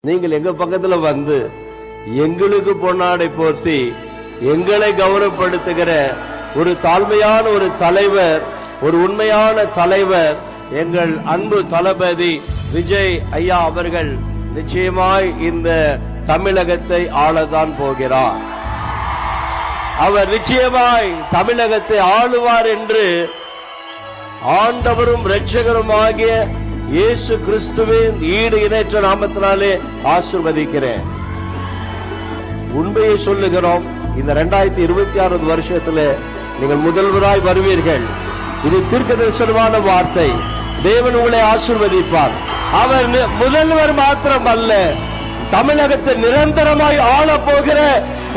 நீங்கள் எங்க பக்கத்துல வந்து எங்களுக்கு பொன்னாடை போர்த்தி எங்களை கௌரவப்படுத்துகிற ஒரு தாழ்மையான ஒரு தலைவர், ஒரு உண்மையான தலைவர் எங்கள் அன்பு தளபதி விஜய் ஐயா அவர்கள் நிச்சயமாய் இந்த தமிழகத்தை ஆளதான் போகிறார். அவர் நிச்சயமாய் தமிழகத்தை ஆளுவார் என்று ஆண்டவரும் இரட்சகருமாகிய இயேசு கிறிஸ்துவின் ஈடு இணைற்ற நாமத்தினாலே ஆசீர்வதிக்கிறேன். உண்மையை சொல்லுகிறோம். இந்த 2026 வருஷத்துல நீங்கள் முதல்வராய் வருவீர்கள். இது தீர்க்கதரிசனமான வார்த்தை. தேவன் உங்களை ஆசீர்வதிப்பார். அவர் முதல்வர் மாத்திரம் அல்ல, தமிழகத்தை நிரந்தரமாய் ஆள போகிற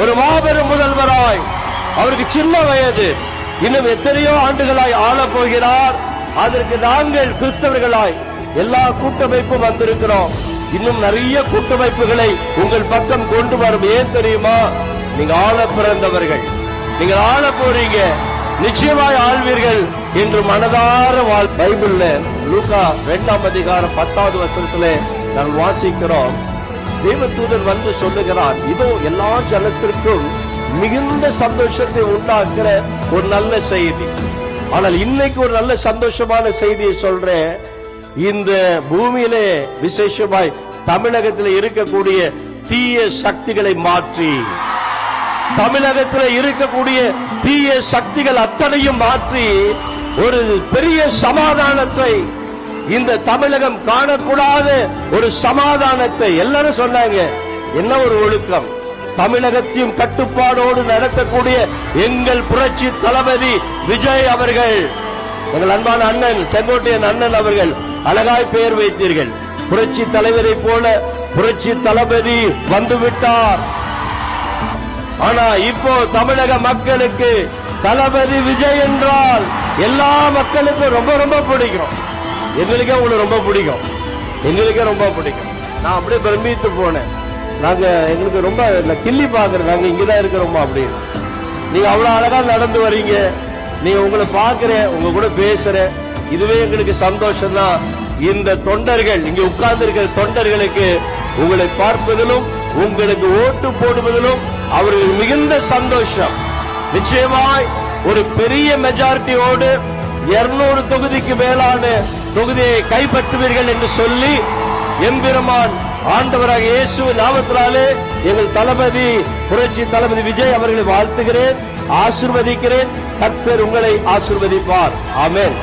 ஒரு மாபெரும் முதல்வராய். அவருக்கு சின்ன வயது, இன்னும் எத்தனையோ ஆண்டுகளாய் ஆள போகிறார். அதற்கு நாங்கள் கிறிஸ்தவர்களாய் எல்லா கூட்டமைப்பும் வந்திருக்கிறோம். இன்னும் நிறைய கூட்டமைப்புகளை உங்கள் பக்கம் கொண்டு வரும். ஏன் தெரியுமா? நீங்க ஆள பிறந்தவர்கள், நீங்கள் ஆள போறீங்க, நிச்சயமாய் ஆள்வீர்கள் என்று மனதார பைபிள்ல லூக்கா 2ஆம் அதிகாரம் 10வது வசனத்துல நான் வாசிக்கிறோம். தேவதூதன் வந்து சொல்லுகிறார், இதோ எல்லா ஜனத்திற்கும் மிகுந்த சந்தோஷத்தை உண்டாக்குற ஒரு நல்ல செய்தி. ஆனால் இன்னைக்கு ஒரு நல்ல சந்தோஷமான செய்தியை சொல்றேன். இந்த பூமியிலே விசேஷமாய் தமிழகத்தில் இருக்கக்கூடிய தீய சக்திகளை மாற்றி, தமிழகத்தில் இருக்கக்கூடிய தீய சக்திகள் அத்தனையும் மாற்றி ஒரு பெரிய சமாதானத்தை, இந்த தமிழகம் காணக்கூடாத ஒரு சமாதானத்தை எல்லாரும் சொன்னாங்க. என்ன ஒரு ஒழுக்கம்! தமிழகத்தையும் கட்டுப்பாடோடு நடத்தக்கூடிய எங்கள் புரட்சி தளபதி விஜய் அவர்கள், எங்கள் அன்பான அண்ணன் செங்கோட்டையன் அண்ணன் அவர்கள் அழகாய் பெயர் வைத்தீர்கள். புரட்சி தலைவரை போல புரட்சி தளபதி வந்துவிட்டார். ஆனா இப்போ தமிழக மக்களுக்கு தளபதி விஜய் என்றால் எல்லா மக்களுக்கும் ரொம்ப ரொம்ப பிடிக்கும். எங்களுக்கே உங்களுக்கு ரொம்ப பிடிக்கும், எங்களுக்கே ரொம்ப பிடிக்கும். நான் அப்படியே பிரமித்து போனேன். நாங்க எங்களுக்கு ரொம்ப கிள்ளி பாக்குறேன், நாங்க இங்கதான் இருக்கிறோமா அப்படின்னு. நீங்க அவ்வளவு அழகா நடந்து வரீங்க. நீங்க உங்களை பாக்குறேன், உங்க கூட பேசுறேன். இதுவே எங்களுக்கு சந்தோஷம் தான். இந்த தொண்டர்கள், இங்க உட்கார்ந்து இருக்கிற தொண்டர்களுக்கு உங்களை பார்ப்பதிலும் உங்களுக்கு ஓட்டு போடுவதிலும் அவர்கள் மிகுந்த சந்தோஷம். நிச்சயமாய் ஒரு பெரிய மெஜாரிட்டியோடு 200 தொகுதிக்கு மேலான தொகுதியை கைப்பற்றுவீர்கள் என்று சொல்லி எம்பெருமான் ஆண்டவராக இயேசு நாமத்தினாலே எங்கள் தளபதி புரட்சி தளபதி விஜய் அவர்களை வாழ்த்துகிறேன், ஆசீர்வதிக்கிறேன். கர்த்தர் உங்களை ஆசீர்வதிப்பார். ஆமென்.